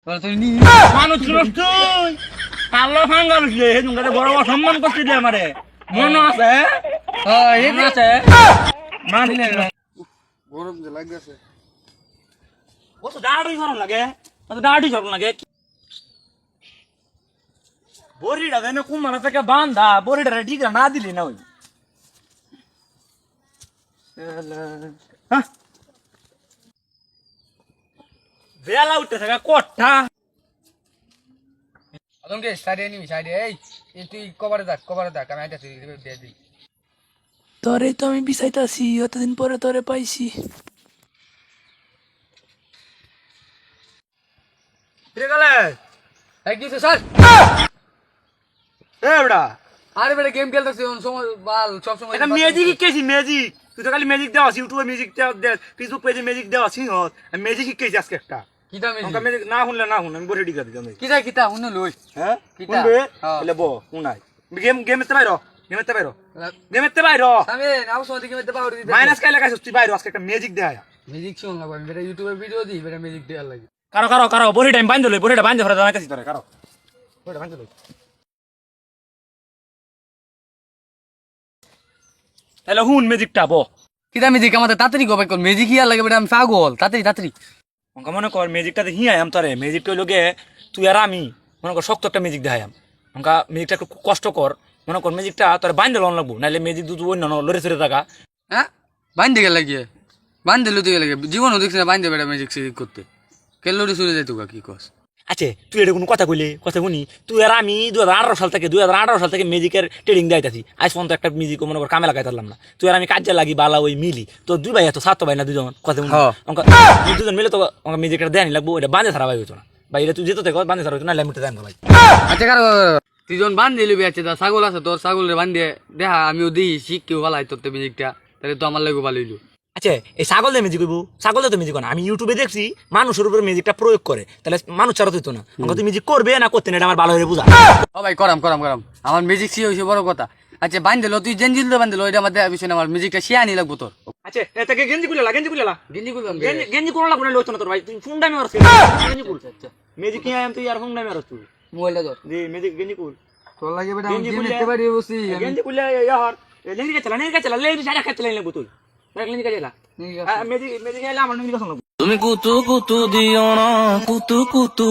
মানুষ তুই কালো ফাঙ্গাল বড় অসম্মান করছিলি আমারে মনে আছে মনে আছে গরম যে লাগতেছে ও তো দাঁড়ি সরম লাগে দাঁড়ি সরম লাগে বড়িটা দেন কুমার থেকে বান্ধা বড়িটা ঠিক না দিলি না ওই বেলা উঠতে থাকা কটা আদমকে সাইডে নিবি সাইডে এই তুই কভারে থাক আমি আইতাছি দিয়ে দিই তোরে তো আমি বিছাইতাছি অতদিন পরে তোরে পাইছি। ফিরে গেলে থ্যাংক ইউ স্যার এ বেটা আরে বেটা গেম খেলতেছি সময় বাল সব সময় এটা ম্যাজিক কেছি ম্যাজিক তুই তো খালি ম্যাজিক দেওয়া ইউটিউবে ম্যাজিক দেওয়া ফেসবুক পেজে ম্যাজিক দেওয়া সিংহত ম্যাজিক শিখেছি আজকে একটা কিতা মেজি ম্যাজিক না শুনলে না শুন আমি বড় রেডি করে দিতাম কিতা হুন লই হ্যাঁ কিতা শুনবে এলে ব শুনাই গেম এতে বাইরো গেম এতে বাইরো আমি নাও সো দিকে মধ্যে পাউডার দিতে মাইনাস কাই লাগাইছিস তুই বাইরো আজকে একটা ম্যাজিক দেয়া মিউজিক শুন লাগবে আমি বেটা ইউটিউবে ভিডিও দিই বেটা মিউজিক দেওয়ার লাগে কারো বড়ি টাইম বান্ধ লই বড়িটা বান্ধ ধরে দাও কাছে তোরে কারো বড়িটা বান্ধ লই হ্যালো হুন ম্যাজিকটা ব কিতা মিউজিক আমাদের তাড়াতাড়ি গবে কোন মিউজিক হিয়ার লাগে বেটা আমি পাগল তাড়াতাড়ি অঙ্কা মনে কর ম্যাজিকটা দেখি আয়াম তোরে ম্যাজিকটা লগে তুই আর আমি মনে কর শক্ত একটা ম্যাজিক দেখায়াম অঙ্কা ম্যাজিকটা একটু কষ্ট কর মনে কর ম্যাজিকটা তোর বান্ধ লন লাগবো নাহলে ম্যাজিক দুটো অন্য লড়ে চড়ে থাকা হ্যাঁ বান্ধে গেল লাগিয়ে বান্ধে লুতে গেলে জীবনও দেখছি না বান্ধে বেটা মিউজিক সিরিজ করতে কেলোরি চলে যাইতো কি কস আচ্ছা তুই এটা কোনো কথা কইলে কথা শুনি তুই আর আমি 2018 সাল থেকে ম্যাজিকের ট্রেনিং দেখাইতাছি আজ পর্যন্ত একটা মিউজিক মনে কর কামে লাগাই পারলাম না তুই আর আমি কাজে লাগি বালা ওই মিলি তো দুই ভাই এত সাত ভাই না দুজন কথা শুনি দুজন মিলে তো মিউজিকটা দেয়নি লাগবো এটা বাঁধে সারা ভাই হইতো না ভাই এটা তুই যেত থেকে বাঁধে সারা হইতো না লাইমটা দেন ভাই আচ্ছা কারো তুই যখন বান্ধে লিবি আছে তা ছাগল আছে তোর ছাগলের বান্ধে দেখা আমিও দিই শিখ কেউ ভালো তোর তো মিউজিকটা তাহলে তো আমার লাগবে ভালো হইলো আচ্ছা এই ছাগল দিয়ে মিউজিক কইবো ছাগল দিয়ে তো মিউজিক না আমি ইউটিউবে দেখছি মানুষের উপরে মিউজিকটা প্রয়োগ করে তাহলে মানুষ ছাড়া হইতো না তুই মিউজিক করবে না করতে না এটা আমার ভালো হয়ে বুঝা ও ভাই করাম আমার মিউজিক শিয়ে হইছে বড় কথা আচ্ছা বান্ধে তুই জেনজিল তো বান্ধে এটা আমার দেখা বিষয় না আমার মিউজিকটা শিয়া নি লাগবো তোর আচ্ছা এটাকে গেঞ্জি খুলে গেঞ্জি করলাম গেঞ্জি কোন লাগবে না লইতো না তোর ভাই তুই ফোন দামে আর গেঞ্জি খুল আচ্ছা মিউজিক কি আম তুই আর ফোন দামে আর তুই মোবাইলটা ধর জি মিউজিক গেঞ্জি খুল তোর লাগে বেটা আমি গেম দেখতে পারি বসি গেঞ্জি খুলে ইয়ার লেঙ্গি চলা লে সারা খেতে লাইন লাগবো তুই লেঙ্গি কাজেলা মিউজিক এলা আমার নিয়ে গেছন তুমি কুতু কুতু দিও না কুতু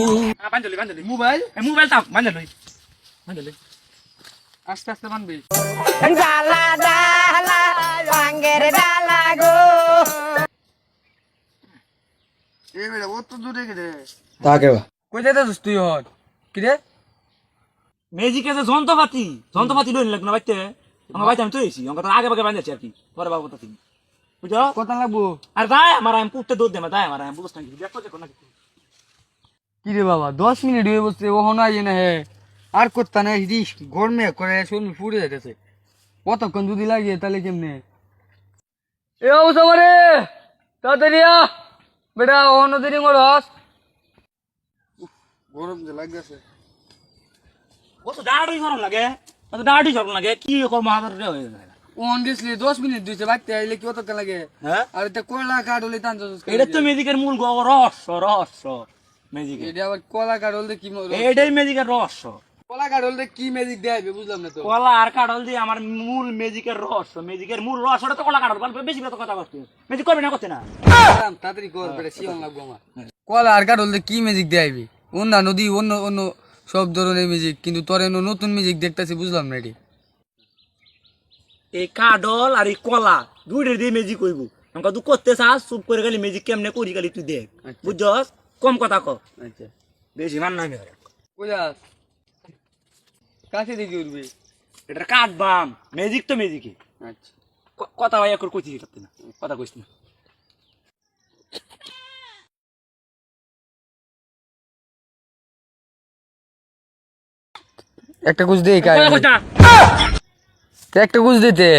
বান্ধলি মোবাইল মোবাইল তা বান্ধলি আস্তে আস্তে বানবি ডালা ডালা ভাঙ্গের ডালা গো এই বেটা ও তো দূরে গেছে তাকে কই যাইতাছিস তুই হন কি রে ম্যাজিকে যে যন্ত্রপাতি লইন লাগ না বাইতে আমার বাইতে আমি তো এসি আমার তো আগে ভাগে বান্ধেছি আর কি পরে বাবু কথা তুমি বুঝছো কত লাগবো আর দায় আমার আমি পুটতে দুধ দে দায় আমার আমি বুঝছ না কি দেখো যে কোন কি রে বাবা 10 মিনিট হয়ে বসছে ও হন আইয়ে না হে আর করতা না হিদি গরমে করে শরীর ফুড়ে যাইতেছে কতক্ষণ যদি লাগে তাহলে কেমনে এ অবস্থা মারে তাড়াতাড়ি আ বেটা অন্য দেরি করস গরম যে লাগতেছে ও তো দাঁড়ি সরম লাগে কি কর্ম হাজার হয়ে যায় ওন গেছলি 10 মিনিট দিছে বাইতে আইলে কি কত লাগে হ্যাঁ আর এটা কয়লা কাঠ হলে টান এটা তো ম্যাজিকের মূল রহস্য ম্যাজিক এটা আবার কলা কাঠ হলে কি এটাই ম্যাজিকের রহস্য কলা কাঠ হলে কি ম্যাজিক দেখাইবে বুঝলাম না তো কলা আর কাঠল দিয়ে আমার মূল ম্যাজিকের রহস্যটা তো কলা কাঠল বেশি কথা করতে ম্যাজিক করবে না করতে না তাড়াতাড়ি কর বেটা শিওন লাগবো আমার কলা আর কাঠ হলে কি ম্যাজিক দেখাইবে অন্য নদী অন্য সব ধরনের মিউজিক কিন্তু তোর নতুন মিউজিক দেখতেছি বুঝলাম না এটি এই কাডল আর এই কলা দুইটার দিয়ে ম্যাজিক কইব আমাকে তুই করতে চাস চুপ করে গেলি ম্যাজিক কেমনে করি গেলি তুই দেখ বুঝছস কম কথা ক আচ্ছা বেশি মান নাই মেরে বুঝাস কাছে দেখি উঠবি এটা কাটবাম ম্যাজিক তো ম্যাজিকই আচ্ছা কথা ভাই একর কইছি করতে না কথা কইস না একটা গুজ দে কাই একটা গুজ দিতে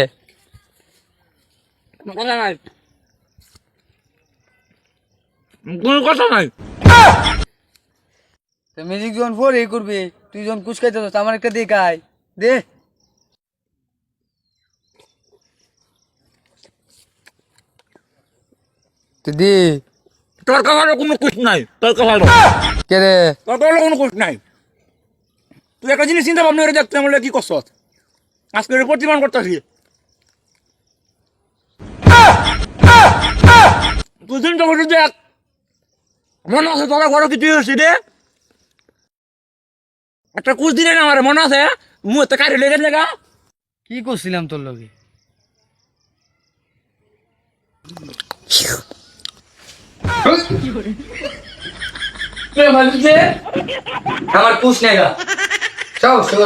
কথা নাই কোনো কথা নাই মিউজিক যখন ফোর এই করবি তুই যখন কুচ খাইতে আমার একটা দে কাই দে দে তোর কপালে কোনো কুছ নাই, তোর কপালে কে রে তোর কপালে কোনো কুছ নাই। তুই একটা জিনিস চিন্তা ভাবনা করে দেখ, তুই আমার কি করছ আজকে প্রতিমান করতেছি। তুই চিন্তা করছিস দেখ, মনে আছে তোরা ঘরে কিছু হয়েছে রে, একটা কুছ দিলে না আমার মনে আছে, মুখ তো কারি লেগে জায়গা। কি করছিলাম তোর লগে? আমার পুষ নাই গা সব সব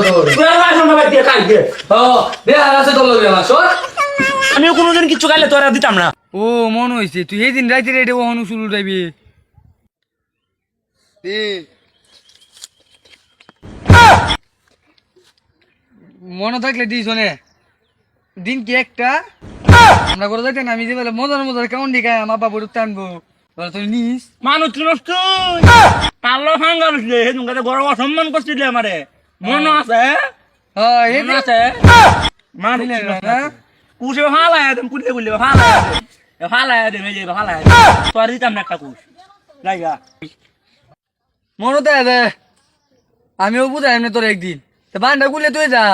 আছে তোর লগে আমার সর। আমিও কোনোদিন কিছু খাইলে তোরা দিতাম না। ও মন হয়েছে তুই সেই দিন রাইতে রাইতে ওখানে শুরু যাবি মনে থাকলে দিস নে দিন কি একটা আমরা করে যাইতেন আমি যে বলে মজার মজার কেমন দিকে আমার বাবু টানবো তুই নিস মানুষ পাল্লো ভাঙ্গা বসলে সেদিন গরম অসম্মান করছিলে আমারে, মনে আছে? হ্যাঁ এই মনে আছে? মানুষ না কুশে ফালাই দেম, কুলে কুলে ফালাই দেম, এই যে ফালাই দেম, তোর দিতাম না একটা কুশ জায়গা। মনে তো আছে আমিও বুঝাই এমনি তোর একদিন বান্ডা গুলে তুই যা